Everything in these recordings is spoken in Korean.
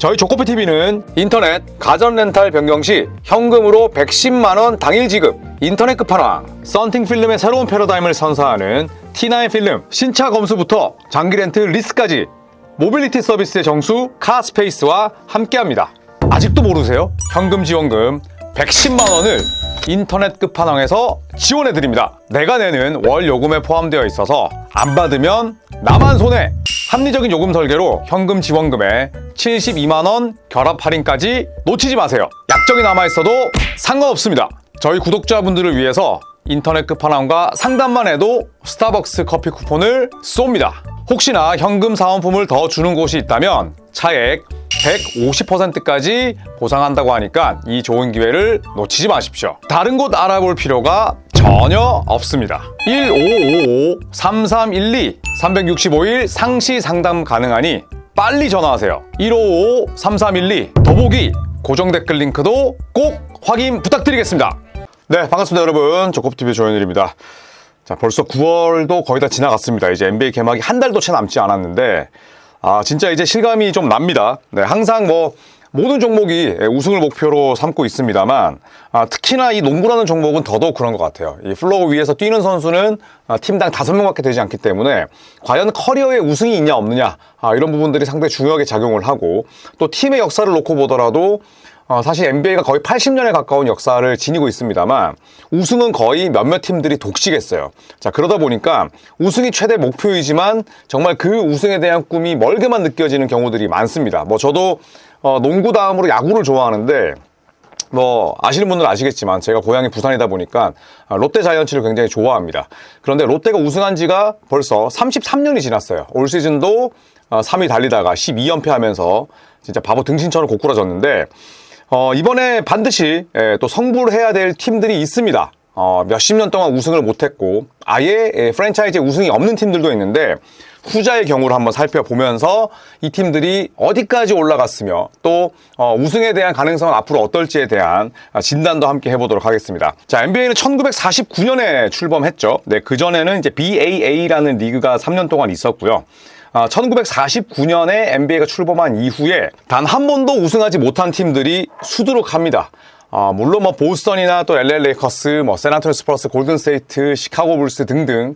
저희 조코피TV는 인터넷 가전 렌탈 변경 시 현금으로 110만원 당일 지급, 인터넷 끝판왕, 썬팅 필름의 새로운 패러다임을 선사하는 T9 필름 신차 검수부터 장기 렌트 리스까지 모빌리티 서비스의 정수 카스페이스와 함께합니다. 아직도 모르세요? 현금 지원금 110만원을 인터넷 끝판왕에서 지원해드립니다. 내가 내는 월 요금에 포함되어 있어서 안 받으면 나만 손해! 합리적인 요금 설계로 현금 지원금에 72만원 결합 할인까지 놓치지 마세요. 약정이 남아있어도 상관없습니다. 저희 구독자분들을 위해서 인터넷 끝판왕과 상담만 해도 스타벅스 커피 쿠폰을 쏩니다. 혹시나 현금 사은품을 더 주는 곳이 있다면 차액 150%까지 보상한다고 하니까 이 좋은 기회를 놓치지 마십시오. 다른 곳 알아볼 필요가 전혀 없습니다. 1555-3312 365일 상시 상담 가능하니 빨리 전화하세요. 1555-3312 더보기 고정 댓글 링크도 꼭 확인 부탁드리겠습니다. 네, 반갑습니다 여러분. 조코피TV 조현일입니다. 자, 벌써 9월도 거의 다 지나갔습니다. 이제 NBA 개막이 한 달도 채 남지 않았는데 진짜 이제 실감이 좀 납니다. 네, 항상 모든 종목이 우승을 목표로 삼고 있습니다만 특히나 이 농구라는 종목은 더더욱 그런 것 같아요. 이 플로어 위에서 뛰는 선수는 팀당 5명밖에 되지 않기 때문에 과연 커리어에 우승이 있냐 없느냐 이런 부분들이 상당히 중요하게 작용을 하고, 또 팀의 역사를 놓고 보더라도 사실 NBA가 거의 80년에 가까운 역사를 지니고 있습니다만 우승은 거의 몇몇 팀들이 독식했어요. 자, 그러다 보니까 우승이 최대 목표이지만 정말 그 우승에 대한 꿈이 멀게만 느껴지는 경우들이 많습니다. 저도 농구 다음으로 야구를 좋아하는데 아시는 분들은 아시겠지만 제가 고향이 부산이다 보니까 롯데 자이언츠를 굉장히 좋아합니다. 그런데 롯데가 우승한 지가 벌써 33년이 지났어요. 올 시즌도 3위 달리다가 12연패하면서 진짜 바보 등신처럼 고꾸라졌는데 이번에 반드시 또 성불을 해야 될 팀들이 있습니다. 몇십 년 동안 우승을 못했고 아예 프랜차이즈에 우승이 없는 팀들도 있는데 후자의 경우를 한번 살펴보면서 이 팀들이 어디까지 올라갔으며 또 우승에 대한 가능성은 앞으로 어떨지에 대한 진단도 함께 해보도록 하겠습니다. 자, NBA는 1949년에 출범했죠. 네, 그전에는 이제 BAA라는 리그가 3년 동안 있었고요. 1949년에 NBA가 출범한 이후에 단 한 번도 우승하지 못한 팀들이 수두룩합니다. 물론 보스턴이나 또 LA 레이커스, 샌안토니오 스퍼스, 골든 스테이트, 시카고 불스 등등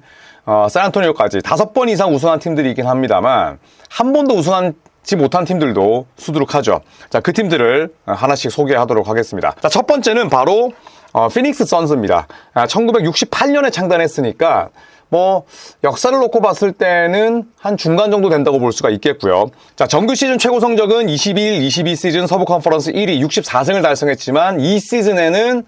샌안토니오까지 5번 이상 우승한 팀들이 있긴 합니다만 한 번도 우승하지 못한 팀들도 수두룩하죠. 자, 그 팀들을 하나씩 소개하도록 하겠습니다. 자, 첫 번째는 바로 피닉스 선즈입니다. 1968년에 창단했으니까 역사를 놓고 봤을 때는 한 중간 정도 된다고 볼 수가 있겠고요. 자, 정규 시즌 최고 성적은 21-22 시즌 서부 컨퍼런스 1위 64승을 달성했지만 이 시즌에는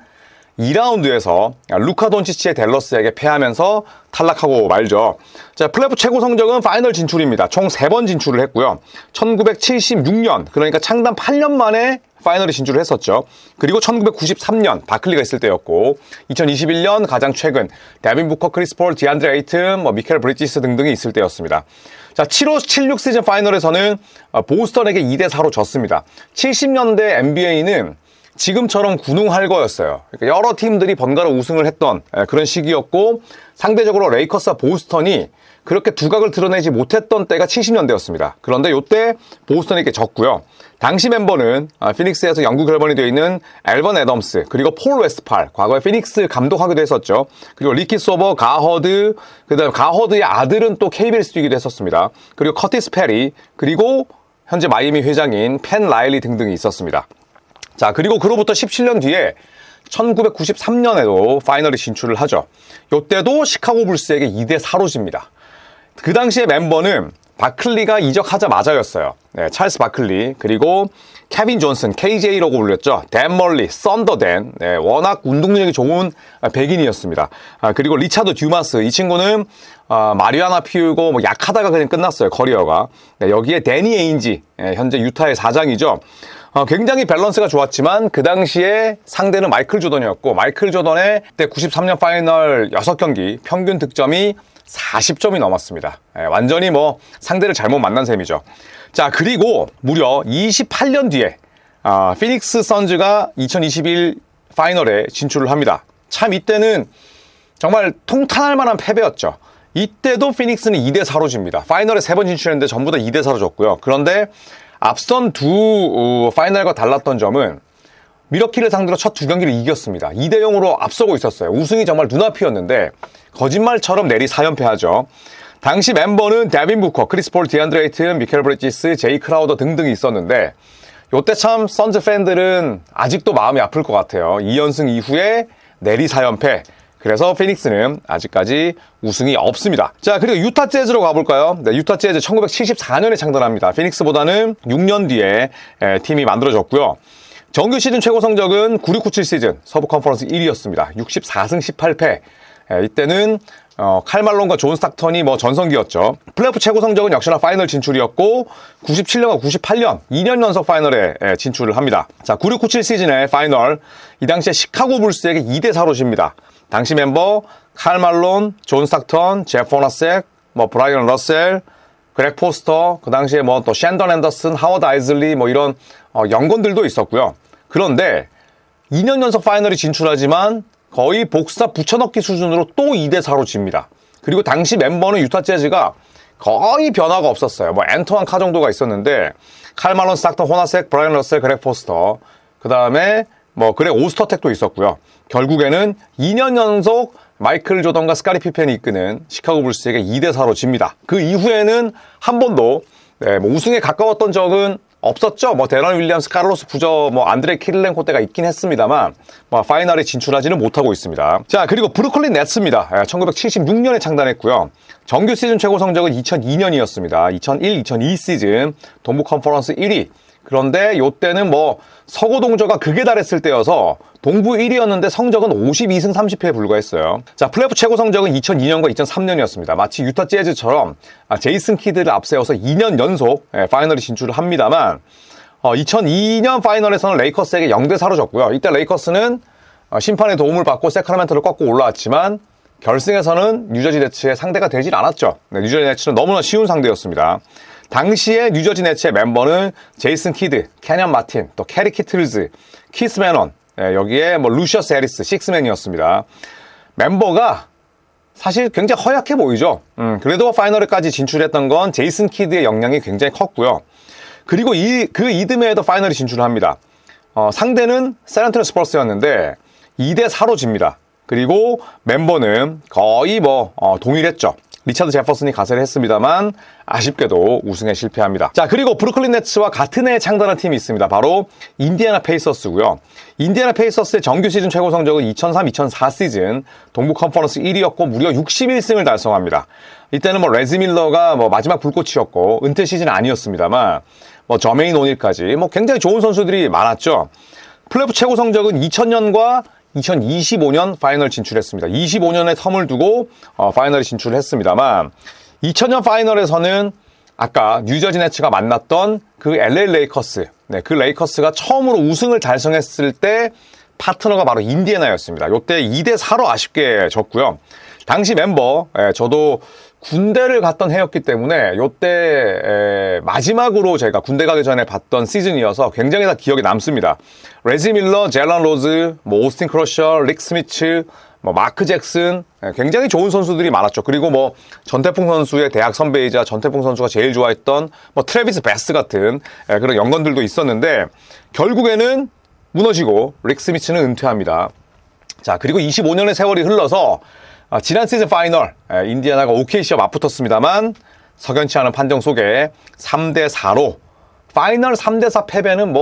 2라운드에서 루카 돈치치의 댈러스에게 패하면서 탈락하고 말죠. 자, 플레이오프 최고 성적은 파이널 진출입니다. 총 3번 진출을 했고요. 1976년, 그러니까 창단 8년 만에 파이널에 진출을 했었죠. 그리고 1993년 바클리가 있을 때였고, 2021년 가장 최근 데빈 부커, 크리스 폴, 디안드레 에이튼, 미켈 브리지스 등등이 있을 때였습니다. 자, 75-76 시즌 파이널에서는 보스턴에게 2대4로 졌습니다. 70년대 NBA는 지금처럼 군웅할거였어요. 그러니까 여러 팀들이 번갈아 우승을 했던 그런 시기였고, 상대적으로 레이커스와 보스턴이 그렇게 두각을 드러내지 못했던 때가 70년대였습니다. 그런데 이때 보스턴에게 졌고요. 당시 멤버는 피닉스에서 영구 결번이 되어 있는 앨번 애덤스, 그리고 폴 웨스트팔, 과거에 피닉스 감독하기도 했었죠. 그리고 리키 소버, 가허드, 그다음 가허드의 아들은 또 KBL에 뛰기도 했었습니다. 그리고 커티스 페리, 그리고 현재 마이애미 회장인 펜 라일리 등등이 있었습니다. 자, 그리고 그로부터 17년 뒤에 1993년에도 파이널에 진출을 하죠. 이때도 시카고 불스에게 2대4로 집니다. 그 당시에 멤버는 바클리가 이적하자마자였어요. 네, 찰스 바클리, 그리고 케빈 존슨, KJ라고 불렸죠. 댄 멀리, 썬더댄, 네, 워낙 운동 능력이 좋은 백인이었습니다. 그리고 리차드 듀마스, 이 친구는 마리화나 피우고 약하다가 그냥 끝났어요, 커리어가. 네, 여기에 데니 에인지, 현재 유타의 사장이죠. 굉장히 밸런스가 좋았지만 그 당시에 상대는 마이클 조던이었고, 마이클 조던의 그때 93년 파이널 6경기 평균 득점이 40점이 넘었습니다. 완전히 상대를 잘못 만난 셈이죠. 자, 그리고 무려 28년 뒤에 피닉스 선즈가 2021 파이널에 진출을 합니다. 참 이때는 정말 통탄할 만한 패배였죠. 이때도 피닉스는 2대4로 집니다. 파이널에 3번 진출했는데 전부 다 2대4로 졌고요. 그런데 앞선 두 파이널과 달랐던 점은 미러키를 상대로 첫 두 경기를 이겼습니다. 2대0으로 앞서고 있었어요. 우승이 정말 눈앞이었는데 거짓말처럼 내리 4연패하죠. 당시 멤버는 데빈 부커, 크리스 폴, 디안드레 에이튼, 미켈 브리지스, 제이 크라우더 등등이 있었는데 요때 참 선즈 팬들은 아직도 마음이 아플 것 같아요. 2연승 이후에 내리 4연패. 그래서 피닉스는 아직까지 우승이 없습니다. 자, 그리고 유타 재즈로 가볼까요? 네, 유타 재즈 1974년에 창단합니다. 피닉스보다는 6년 뒤에 팀이 만들어졌고요. 정규 시즌 최고 성적은 9697 시즌 서부 컨퍼런스 1위였습니다. 64승 18패. 이때는 칼 말론과 존 스탁턴이 전성기였죠. 플레이오프 최고 성적은 역시나 파이널 진출이었고 97년과 98년 2년 연속 파이널에 진출을 합니다. 자, 9697 시즌의 파이널, 이 당시에 시카고 불스에게 2대4로 집니다. 당시 멤버 칼 말론, 존 스탁턴, 제프 호나색, 브라이언 러셀, 그렉 포스터, 그 당시에 또 샌던 앤더슨, 하워드 아이즐리 이런 연건들도 있었고요. 그런데 2년 연속 파이널에 진출하지만 거의 복사 붙여넣기 수준으로 또 2대4로 집니다. 그리고 당시 멤버는 유타 재즈가 거의 변화가 없었어요. 앤토안 카 정도가 있었는데 칼 말론, 스탁턴, 호나색, 브라이언 러셀, 그렉 포스터, 그 다음에 그렉 오스터텍도 있었고요. 결국에는 2년 연속 마이클 조던과 스카리 피펜이 이끄는 시카고 불스에게 2대4로 집니다. 그 이후에는 한 번도 우승에 가까웠던 적은 없었죠. 데런 윌리엄스, 카를로스 부저, 안드레 키릴렌코 때가 있긴 했습니다만 파이널에 진출하지는 못하고 있습니다. 자, 그리고 브루클린 네츠입니다. 1976년에 창단했고요. 정규 시즌 최고 성적은 2002년이었습니다. 2001, 2002 시즌 동부 컨퍼런스 1위. 그런데 이때는 서고 동조가 극에 달했을 때여서 동부 1위였는데 성적은 52승 30패에 불과했어요. 자, 플레이오프 최고 성적은 2002년과 2003년이었습니다. 마치 유타 재즈처럼 제이슨 키드를 앞세워서 2년 연속 파이널에 진출을 합니다만 2002년 파이널에서는 레이커스에게 0대4로 졌고요. 이때 레이커스는 심판의 도움을 받고 세크라멘토를 꺾고 올라왔지만 결승에서는 뉴저지 네츠의 상대가 되질 않았죠. 뉴저지 네츠는 너무나 쉬운 상대였습니다. 당시에 뉴저지 네츠의 멤버는 제이슨 키드, 캐년 마틴, 또 캐리 키틀즈, 키스 매넌, 여기에 루시어스 해리스, 식스맨이었습니다. 멤버가 사실 굉장히 허약해 보이죠. 그래도 파이널에까지 진출했던 건 제이슨 키드의 역량이 굉장히 컸고요. 그리고 그 이듬해에도 파이널에 진출을 합니다. 상대는 샌안토니오 스퍼스였는데 2대4로 집니다. 그리고 멤버는 거의 동일했죠. 리차드 제퍼슨이 가세를 했습니다만 아쉽게도 우승에 실패합니다. 자, 그리고 브루클린 네츠와 같은 해에 창단한 팀이 있습니다. 바로 인디애나 페이서스고요. 인디애나 페이서스의 정규 시즌 최고 성적은 2003-2004 시즌 동부 컨퍼런스 1위였고 무려 61승을 달성합니다. 이때는 레지 밀러가 마지막 불꽃이었고 은퇴 시즌은 아니었습니다만 저메인 오닐까지 굉장히 좋은 선수들이 많았죠. 플레이오프 최고 성적은 2000년과 2025년 파이널 진출했습니다. 25년의 텀을 두고 파이널에 진출을 했습니다만 2000년 파이널에서는 아까 뉴저지 네츠가 만났던 그 LA 레이커스, 그 레이커스가 처음으로 우승을 달성했을 때 파트너가 바로 인디애나였습니다. 이때 2대4로 아쉽게 졌고요. 당시 멤버, 저도 군대를 갔던 해였기 때문에 이때 마지막으로 제가 군대 가기 전에 봤던 시즌이어서 굉장히 다 기억에 남습니다. 레지 밀러, 젤런 로즈, 오스틴 크러셔, 릭 스미츠, 마크 잭슨, 굉장히 좋은 선수들이 많았죠. 그리고 전태풍 선수의 대학 선배이자 전태풍 선수가 제일 좋아했던 트래비스 베스 같은 그런 연건들도 있었는데 결국에는 무너지고 릭 스미츠는 은퇴합니다. 자, 그리고 25년의 세월이 흘러서 지난 시즌 파이널 인디애나가 OKC와 맞붙었습니다만 석연치 않은 판정 속에 3대4로 파이널 3대4 패배는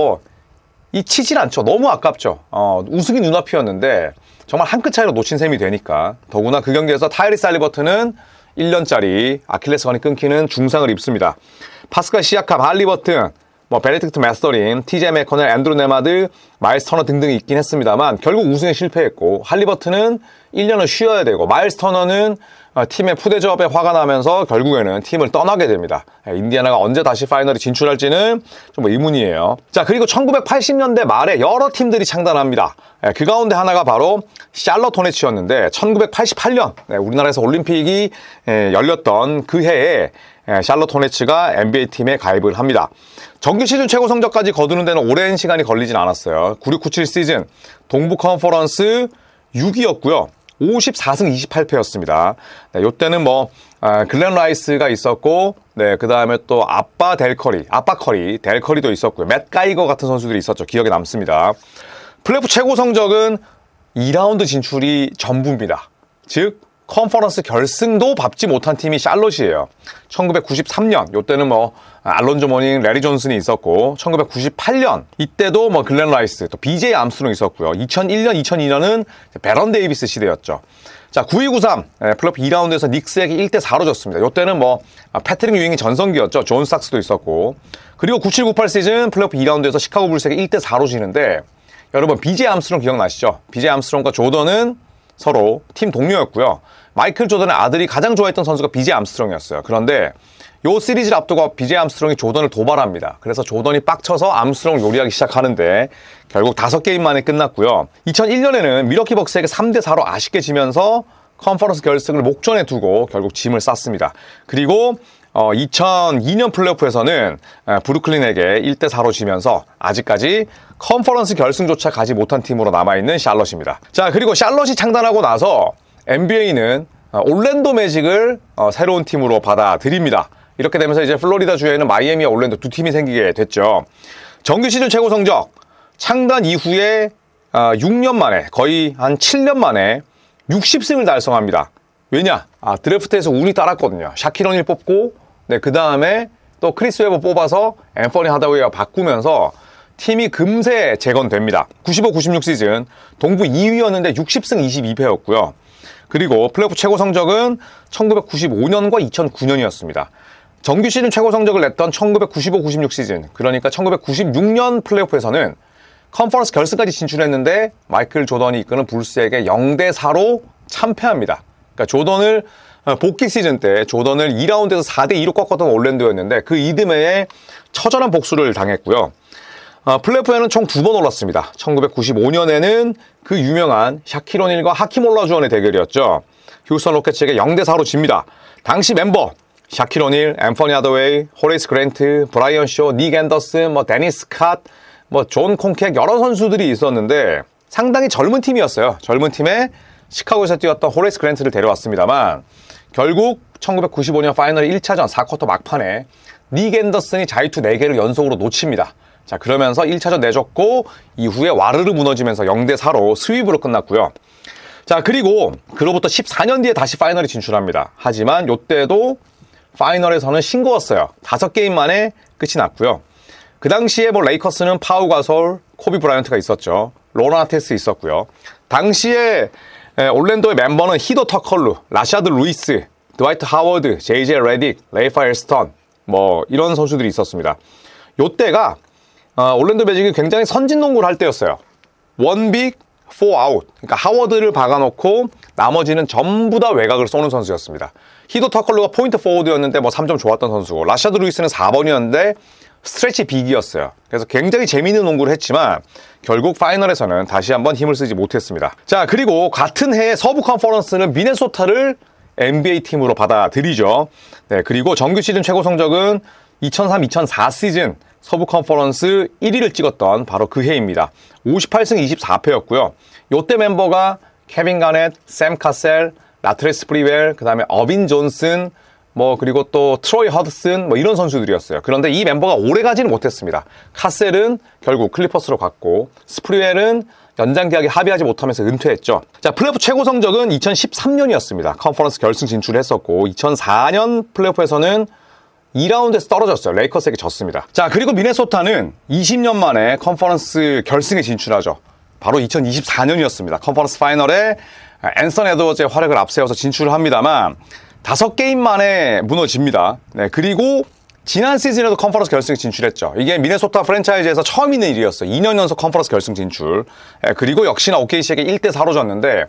치질 않죠. 너무 아깝죠. 우승이 눈앞이었는데 정말 한 끗 차이로 놓친 셈이 되니까. 더구나 그 경기에서 타이리스 할리버튼은 1년짜리 아킬레스건이 끊기는 중상을 입습니다. 파스칼 시아캄, 할리버튼, 베네딕트 매스터린, TJ 매커넬, 앤드루 네마드, 마일스 터너 등등이 있긴 했습니다만 결국 우승에 실패했고 할리버튼은 1년을 쉬어야 되고 마일스 터너는 팀의 푸대접에 화가 나면서 결국에는 팀을 떠나게 됩니다. 인디애나가 언제 다시 파이널에 진출할지는 좀 의문이에요. 자, 그리고 1980년대 말에 여러 팀들이 창단합니다. 그 가운데 하나가 바로 샬럿 호네츠였는데 1988년 우리나라에서 올림픽이 열렸던 그 해에 샬럿 호네츠가 NBA 팀에 가입을 합니다. 정규 시즌 최고 성적까지 거두는 데는 오랜 시간이 걸리진 않았어요. 9697 시즌 동부 컨퍼런스 6위였고요. 54승 28패였습니다. 네, 요때는 뭐 글렌 라이스가 있었고, 네, 그 다음에 또 아빠 커리, 델 커리도 있었고요. 맷 가이거 같은 선수들이 있었죠. 기억에 남습니다. 플레이오프 최고 성적은 2라운드 진출이 전부입니다. 즉 컨퍼런스 결승도 밟지 못한 팀이 샬롯이에요. 1993년 요때는 뭐 알론조 모닝, 레리 존슨이 있었고, 1998년 이때도 뭐 글렌 라이스, 또 BJ 암스트롱이 있었고요. 2001년, 2002년은 베런 데이비스 시대였죠. 자, 9293 플레이오프 2라운드에서 닉스에게 1대4로 졌습니다. 요때는 뭐 패트릭 유잉이 전성기였죠. 존 스탁스도 있었고, 그리고 97-98 시즌 플레이오프 2라운드에서 시카고 불스에게 1대4로 지는데, 여러분 BJ 암스트롱 기억나시죠? BJ 암스트롱과 조던은 서로 팀 동료였고요. 마이클 조던의 아들이 가장 좋아했던 선수가 BJ 암스트롱이었어요. 그런데 요 시리즈를 앞두고 BJ 암스트롱이 조던을 도발합니다. 그래서 조던이 빡쳐서 암스트롱을 요리하기 시작하는데 결국 5게임 만에 끝났고요. 2001년에는 미러키 벅스에게 3대4로 아쉽게 지면서 컨퍼런스 결승을 목전에 두고 결국 짐을 쌌습니다. 그리고 2002년 플레이오프에서는 브루클린에게 1대4로 지면서 아직까지 컨퍼런스 결승조차 가지 못한 팀으로 남아있는 샬럿입니다. 자, 그리고 샬럿이 창단하고 나서 NBA는 올랜도 매직을 새로운 팀으로 받아들입니다. 이렇게 되면서 이제 플로리다 주에는 마이애미와 올랜도 두 팀이 생기게 됐죠. 정규 시즌 최고 성적 창단 이후에 6년 만에, 거의 한 7년 만에 60승을 달성합니다. 왜냐? 드래프트에서 운이 따랐거든요. 샤킬 오닐 뽑고, 네, 그 다음에 또 크리스 웨버 뽑아서 앰퍼니 하다웨이와 바꾸면서 팀이 금세 재건됩니다. 95-96 시즌 동부 2위였는데 60승 22패였고요. 그리고 플레이오프 최고 성적은 1995년과 2009년이었습니다. 정규 시즌 최고 성적을 냈던 1995-96 시즌, 그러니까 1996년 플레이오프에서는 컨퍼런스 결승까지 진출했는데 마이클 조던이 이끄는 불스에게 0대4로 참패합니다. 그러니까 조던을 복귀 시즌 때 조던을 2라운드에서 4대2로 꺾었던 올랜도였는데 그 이듬해에 처절한 복수를 당했고요. 플레이오프에는 총 2번 올랐습니다. 1995년에는 그 유명한 샤킬 오닐과 하킴 올라주원의 대결이었죠. 휴스턴 로켓츠에게 0대4로 집니다. 당시 멤버 샤킬 오닐, 앰퍼니 하더웨이, 호레이스 그랜트, 브라이언 쇼, 닉 앤더슨, 데니스 캇, 존 콩캑 여러 선수들이 있었는데 상당히 젊은 팀이었어요. 젊은 팀에 시카고에서 뛰었던 호레이스 그랜트를 데려왔습니다만 결국 1995년 파이널 1차전 4쿼터 막판에 닉 앤더슨이 자유투 4개를 연속으로 놓칩니다. 자, 그러면서 1차전 내줬고 이후에 와르르 무너지면서 0대4로 스윕으로 끝났고요. 자, 그리고 그로부터 14년 뒤에 다시 파이널에 진출합니다. 하지만 이때도 파이널에서는 싱거웠어요. 5게임 만에 끝이 났고요. 그 당시에 레이커스는 파우 가솔, 코비 브라이언트가 있었죠. 로런 아테스 있었고요. 당시에 올랜도의 멤버는 히더 터컬루, 라샤드 루이스, 드와이트 하워드, 제이제 레딕, 레이파 엘스턴 이런 선수들이 있었습니다. 요때가 올랜도 매직이 굉장히 선진 농구를 할 때였어요. 원빅, 4아웃. 그러니까 하워드를 박아놓고 나머지는 전부 다 외곽을 쏘는 선수였습니다. 히더 터컬루가 포인트 포워드였는데 3점 좋았던 선수고, 라샤드 루이스는 4번이었는데 스트레치 빅이었어요. 그래서 굉장히 재미있는 농구를 했지만 결국 파이널에서는 다시 한번 힘을 쓰지 못했습니다. 자, 그리고 같은 해에 서부 컨퍼런스는 미네소타를 NBA 팀으로 받아들이죠. 네, 그리고 정규 시즌 최고 성적은 2003-2004 시즌 서부 컨퍼런스 1위를 찍었던 바로 그 해입니다. 58승 24패였고요. 요때 멤버가 케빈 가넷, 샘 카셀, 라트레스 프리웰, 그 다음에 어빈 존슨, 그리고 또 트로이 허드슨 이런 선수들이었어요. 그런데 이 멤버가 오래 가지는 못했습니다. 카셀은 결국 클리퍼스로 갔고 스프리웰은 연장 계약에 합의하지 못하면서 은퇴했죠. 자, 플레이오프 최고 성적은 2013년이었습니다. 컨퍼런스 결승 진출했었고 2004년 플레이오프에서는 2라운드에서 떨어졌어요. 레이커스에게 졌습니다. 자, 그리고 미네소타는 20년 만에 컨퍼런스 결승에 진출하죠. 바로 2024년이었습니다. 컨퍼런스 파이널에 앤서니 에드워즈의 활약을 앞세워서 진출을 합니다만 5게임 만에 무너집니다. 네, 그리고 지난 시즌에도 컨퍼런스 결승에 진출했죠. 이게 미네소타 프랜차이즈에서 처음 있는 일이었어요. 2년 연속 컨퍼런스 결승 진출. 네, 그리고 역시나 OKC에게 1대4로 졌는데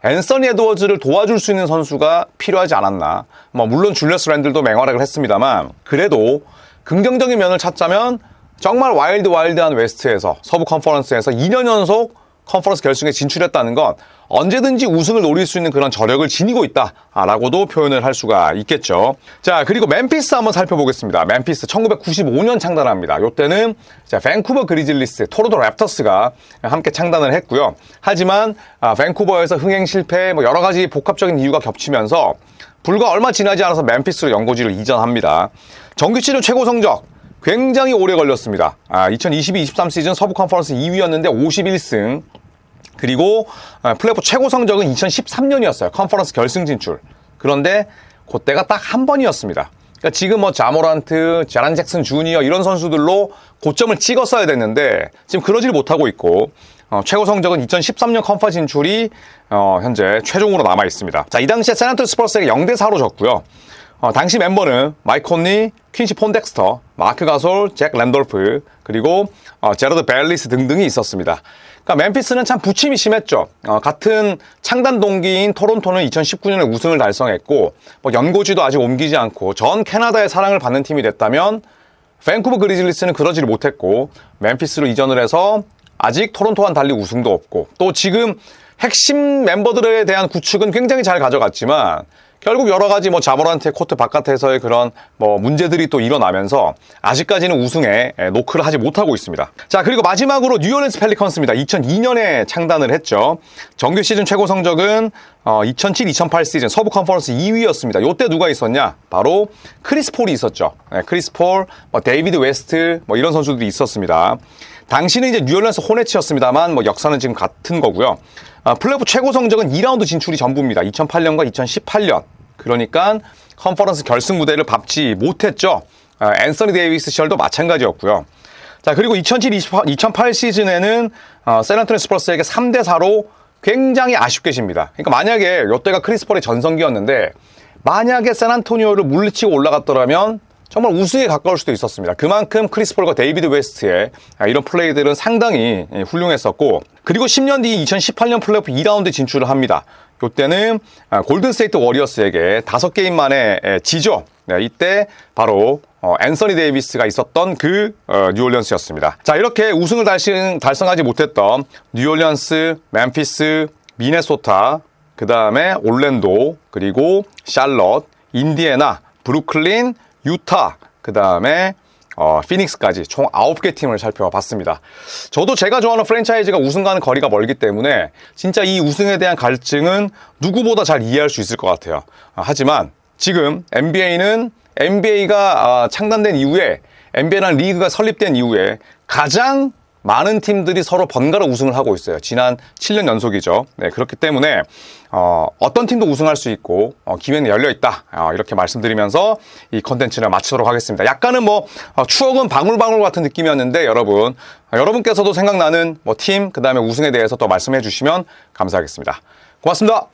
앤서니 에드워즈를 도와줄 수 있는 선수가 필요하지 않았나. 물론 줄리어스 랜들도 맹활약을 했습니다만 그래도 긍정적인 면을 찾자면 정말 와일드한 웨스트에서 서부 컨퍼런스에서 2년 연속 컨퍼런스 결승에 진출했다는 건 언제든지 우승을 노릴 수 있는 그런 저력을 지니고 있다라고도 표현을 할 수가 있겠죠. 자, 그리고 멤피스 한번 살펴보겠습니다. 멤피스 1995년 창단합니다. 이때는 밴쿠버 그리즐리스, 토론토 랩터스가 함께 창단을 했고요. 하지만 밴쿠버에서 흥행 실패, 여러 가지 복합적인 이유가 겹치면서 불과 얼마 지나지 않아서 멤피스로 연고지를 이전합니다. 정규 시즌 최고 성적 굉장히 오래 걸렸습니다. 2022-23 시즌 서부 컨퍼런스 2위였는데 51승. 그리고 플레이오프 최고 성적은 2013년이었어요. 컨퍼런스 결승 진출. 그런데 그때가 딱 한 번이었습니다. 그러니까 지금 자모란트, 자란 잭슨 주니어 이런 선수들로 고점을 찍었어야 됐는데 지금 그러질 못하고 있고 최고 성적은 2013년 컨퍼 진출이 현재 최종으로 남아 있습니다. 자, 이 당시에 샌안토니오 스퍼스에게 0대4로 졌고요. 당시 멤버는 마이크 콘리, 퀸시 폰덱스터, 마크 가솔, 잭 랜돌프, 그리고 제러드 벨리스 등등이 있었습니다. 그러니까 멤피스는 참 부침이 심했죠. 같은 창단 동기인 토론토는 2019년에 우승을 달성했고 연고지도 아직 옮기지 않고 전 캐나다의 사랑을 받는 팀이 됐다면 밴쿠버 그리즐리스는 그러지를 못했고 멤피스로 이전을 해서 아직 토론토와는 달리 우승도 없고 또 지금 핵심 멤버들에 대한 구축은 굉장히 잘 가져갔지만 결국 여러 가지 자모란트의 코트 바깥에서의 그런 문제들이 또 일어나면서 아직까지는 우승에 노크를 하지 못하고 있습니다. 자, 그리고 마지막으로 뉴올리언스 펠리컨스입니다. 2002년에 창단을 했죠. 정규 시즌 최고 성적은 2007-2008 시즌 서부 컨퍼런스 2위였습니다. 이때 누가 있었냐? 바로 크리스 폴이 있었죠. 크리스 폴, 데이비드 웨스트 이런 선수들이 있었습니다. 당시는 이제 뉴올리언스 호네츠였습니다만 역사는 지금 같은 거고요. 플레이오프 최고 성적은 2라운드 진출이 전부입니다. 2008년과 2018년. 그러니까 컨퍼런스 결승 무대를 밟지 못했죠. 앤서니 데이비스 시절도 마찬가지였고요. 자, 그리고 2007-2008 시즌에는 샌안토니오 스퍼스에게 3대4로 굉장히 아쉽게 집니다. 그러니까 만약에 이때가 크리스 폴의 전성기였는데 만약에 샌안토니오를 물리치고 올라갔더라면 정말 우승에 가까울 수도 있었습니다. 그만큼 크리스 폴과 데이비드 웨스트의 이런 플레이들은 상당히 훌륭했었고 그리고 10년 뒤 2018년 플레이오프 2라운드 진출을 합니다. 이때는 골든 스테이트 워리어스에게 5게임 만에 지죠. 이때 바로 앤서니 데이비스가 있었던 그 뉴올리언스였습니다. 자, 이렇게 우승을 달성하지 못했던 뉴올리언스, 멤피스, 미네소타, 그 다음에 올랜도, 그리고 샬럿, 인디애나, 브루클린, 유타, 그 다음에 피닉스까지 총 9개 팀을 살펴봤습니다. 저도 제가 좋아하는 프랜차이즈가 우승과는 거리가 멀기 때문에 진짜 이 우승에 대한 갈증은 누구보다 잘 이해할 수 있을 것 같아요. 하지만 지금 NBA가 창단된 이후에 NBA라는 리그가 설립된 이후에 가장 많은 팀들이 서로 번갈아 우승을 하고 있어요. 지난 7년 연속이죠. 네, 그렇기 때문에 어떤 팀도 우승할 수 있고 기회는 열려있다. 이렇게 말씀드리면서 이 컨텐츠를 마치도록 하겠습니다. 약간은 추억은 방울방울 같은 느낌이었는데 여러분께서도 생각나는 팀, 그 다음에 우승에 대해서 또 말씀해 주시면 감사하겠습니다. 고맙습니다.